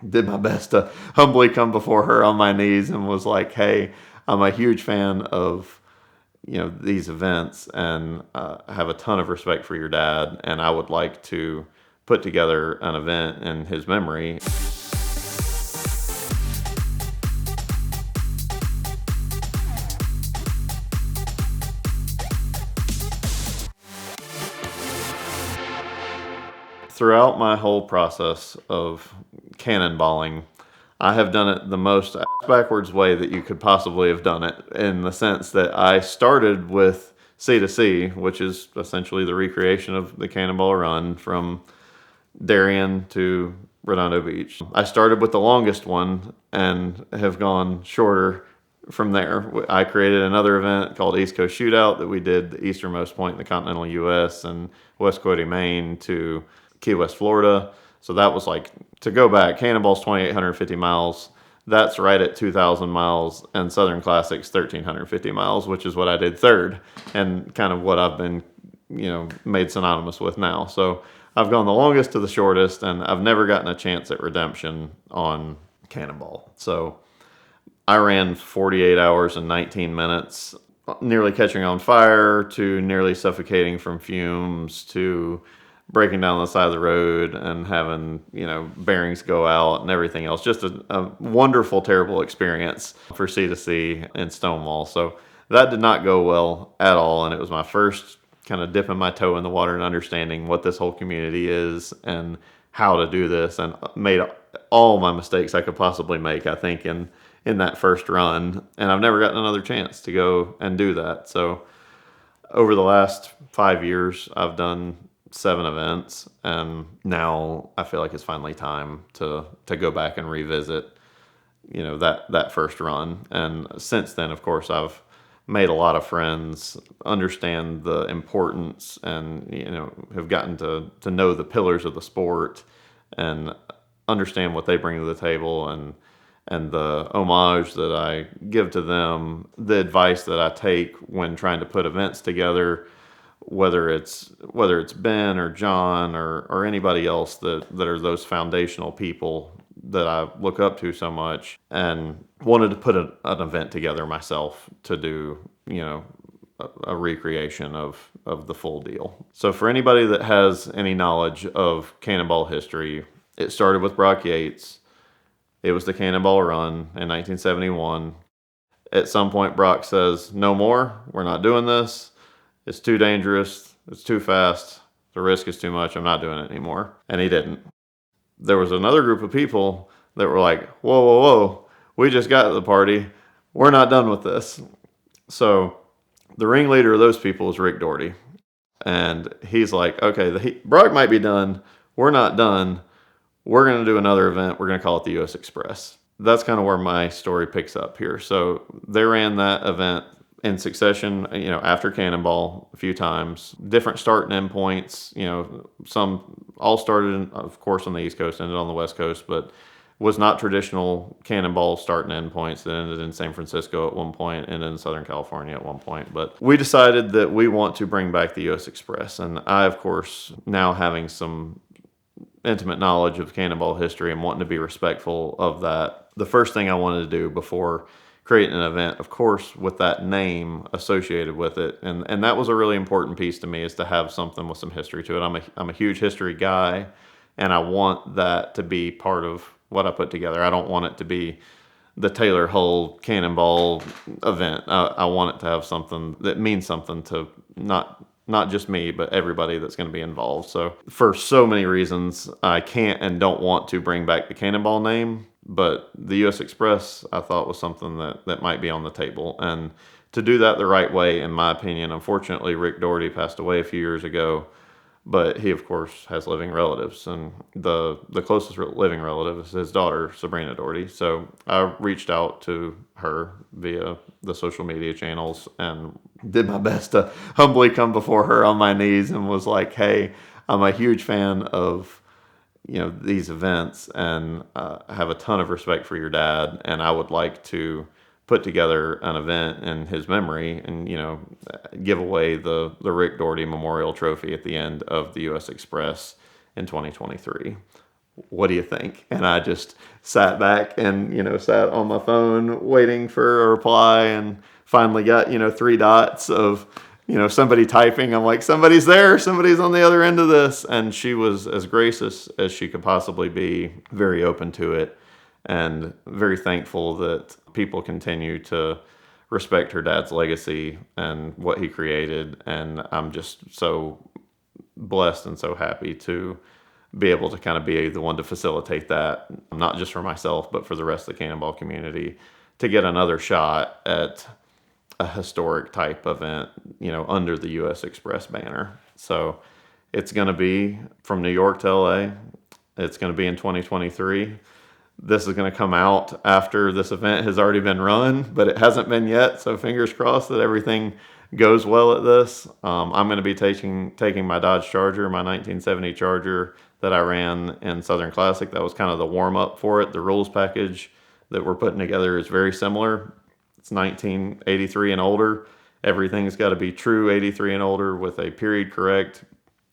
did my best to humbly come before her on my knees and was like, hey, I'm a huge fan of these events, and have a ton of respect for your dad, and I would like to put together an event in his memory. Throughout my whole process of cannonballing, I have done it the most backwards way that you could possibly have done it, in the sense that I started with C2C, which is essentially the recreation of the Cannonball Run from Darien to Redondo Beach. I started with the longest one and have gone shorter from there. I created another event called East Coast Shootout that we did the easternmost point in the continental U.S. and West Quoddy, Maine to Key West, Florida. So that was like, to go back, Cannonball's 2,850 miles. That's right at 2,000 miles, and Southern Classic's 1,350 miles, which is what I did third, and kind of what I've been, made synonymous with now. So I've gone the longest to the shortest, and I've never gotten a chance at redemption on Cannonball. So I ran 48 hours and 19 minutes, nearly catching on fire, to nearly suffocating from fumes, to breaking down the side of the road and having, bearings go out and everything else. Just a wonderful, terrible experience for C2C in Stonewall. So that did not go well at all. And it was my first kind of dipping my toe in the water and understanding what this whole community is and how to do this, and made all my mistakes I could possibly make, I think, in that first run. And I've never gotten another chance to go and do that. So over the last 5 years, I've done 7 events, and now I feel like it's finally time to go back and revisit, that first run. And since then, of course, I've made a lot of friends, understand the importance, and have gotten to know the pillars of the sport and understand what they bring to the table, and the homage that I give to them, the advice that I take when trying to put events together, whether it's Ben or John or anybody else that are those foundational people that I look up to so much, and wanted to put an event together myself to do, a recreation of the full deal. So for anybody that has any knowledge of Cannonball history, it started with Brock Yates. It was the Cannonball Run in 1971. At some point, Brock says, "No more, we're not doing this. It's too dangerous, it's too fast, the risk is too much, I'm not doing it anymore." And he didn't. There was another group of people that were like, "Whoa, whoa, whoa, we just got to the party, we're not done with this." So the ringleader of those people is Rick Doherty. And he's like, okay, Brock might be done, we're not done, we're going to do another event, we're going to call it the US Express. That's kind of where my story picks up here. So they ran that event in succession, after Cannonball a few times, different start and end points. Some all started, of course, on the East Coast, ended on the West Coast, but was not traditional Cannonball start and end points. That ended in San Francisco at one point, and in Southern California at one point. But we decided that we want to bring back the US Express, and I, of course, now having some intimate knowledge of Cannonball history and wanting to be respectful of that, the first thing I wanted to do before creating an event, of course, with that name associated with it, and that was a really important piece to me, is to have something with some history to it. I'm a huge history guy, and I want that to be part of what I put together. I don't want it to be the Taylor Hull Cannonball event. I want it to have something that means something to not just me, but everybody that's going to be involved. So for so many reasons, I can't and don't want to bring back the Cannonball name, but the US Express I thought was something that might be on the table. And to do that the right way, in my opinion, unfortunately, Rick Doherty passed away a few years ago, but he, of course, has living relatives, and the closest living relative is his daughter, Sabrina Doherty. So I reached out to her via the social media channels and did my best to humbly come before her on my knees and was like, hey, I'm a huge fan of these events, and have a ton of respect for your dad, and I would like to put together an event in his memory and give away the Rick Doherty Memorial Trophy at the end of the US Express in 2023. what do you think? And I just sat back and, sat on my phone waiting for a reply, and finally got, 3 dots of, somebody typing. I'm like, somebody's there, somebody's on the other end of this. And she was as gracious as she could possibly be, very open to it, and very thankful that people continue to respect her dad's legacy and what he created. And I'm just so blessed and so happy to be able to kind of be the one to facilitate that, not just for myself, but for the rest of the cannonball community, to get another shot at a historic type event, under the U.S. Express banner. So it's going to be from New York to LA. It's going to be in 2023. This is going to come out after this event has already been run, but it hasn't been yet. So fingers crossed that everything goes well at this. I'm going to be taking my Dodge Charger, my 1970 Charger that I ran in Southern Classic. That was kind of the warm up for it. The rules package that we're putting together is very similar. It's 1983 and older. Everything's got to be true 83 and older with a period correct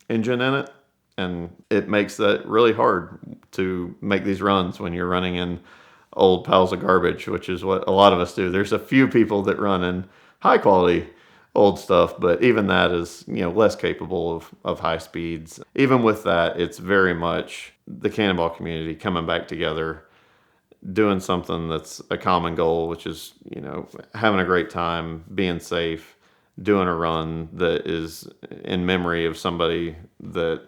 engine in it. And it makes that really hard to make these runs when you're running in old piles of garbage, which is what a lot of us do. There's a few people that run in high quality old stuff, but even that is, less capable of high speeds. Even with that, it's very much the cannonball community coming back together, doing something that's a common goal, which is, having a great time, being safe, doing a run that is in memory of somebody that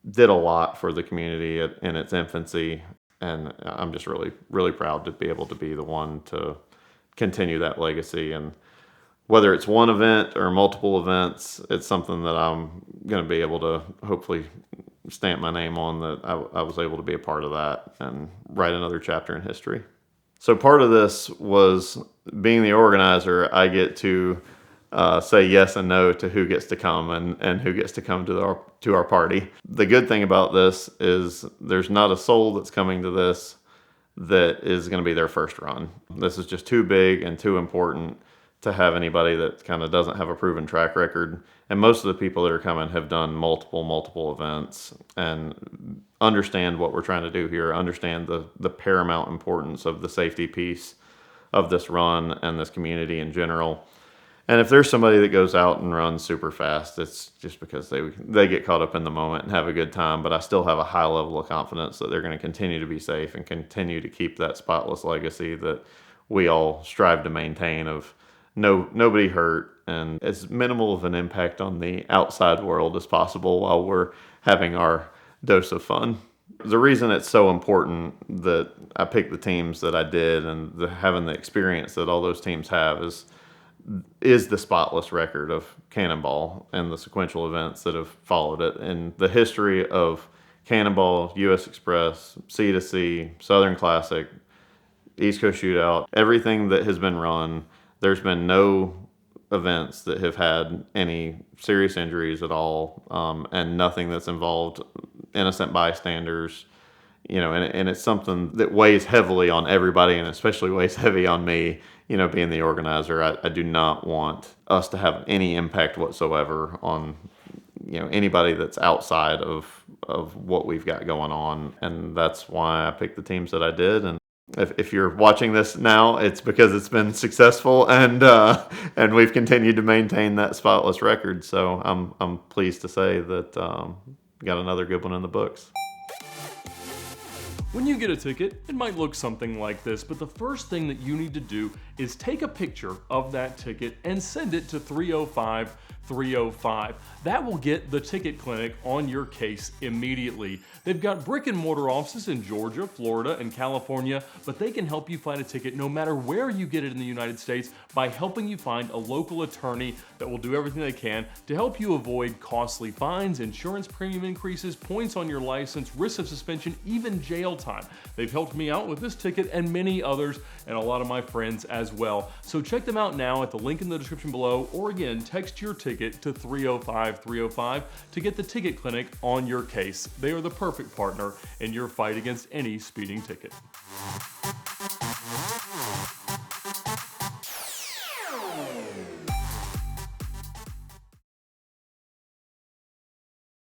did a lot for the community in its infancy. And I'm just really, really proud to be able to be the one to continue that legacy. And whether it's one event or multiple events, it's something that I'm going to be able to hopefully stamp my name on, that I was able to be a part of that and write another chapter in history. So part of this was being the organizer. I get to say yes and no to who gets to come and who gets to come to our party. The good thing about this is there's not a soul that's coming to this that is going to be their first run. This is just too big and too important to have anybody that kind of doesn't have a proven track record. And most of the people that are coming have done multiple events and understand what we're trying to do here, understand the paramount importance of the safety piece of this run and this community in general. And if there's somebody that goes out and runs super fast, it's just because they get caught up in the moment and have a good time. But I still have a high level of confidence that they're going to continue to be safe and continue to keep that spotless legacy that we all strive to maintain of nobody hurt and as minimal of an impact on the outside world as possible while we're having our dose of fun. The reason it's so important that I picked the teams that I did and having the experience that all those teams have is the spotless record of Cannonball and the sequential events that have followed it. And the history of Cannonball, U.S. Express, C2C, Southern Classic, East Coast Shootout, everything that has been run, there's been no events that have had any serious injuries at all, and nothing that's involved innocent bystanders. And it's something that weighs heavily on everybody, and especially weighs heavy on me, being the organizer. I do not want us to have any impact whatsoever on, anybody that's outside of what we've got going on. And that's why I picked the teams that I did. And if you're watching this now, it's because it's been successful and we've continued to maintain that spotless record. So I'm pleased to say that we got another good one in the books. When you get a ticket, it might look something like this, but the first thing that you need to do is take a picture of that ticket and send it to 305-305. That will get the ticket clinic on your case immediately. They've got brick and mortar offices in Georgia, Florida, and California, but they can help you find a ticket no matter where you get it in the United States by helping you find a local attorney that will do everything they can to help you avoid costly fines, insurance premium increases, points on your license, risk of suspension, even jail time. They've helped me out with this ticket and many others, and a lot of my friends as well. So check them out now at the link in the description below, or again, text your ticket to 305-305 to get the ticket clinic on your case. They are the perfect partner in your fight against any speeding ticket.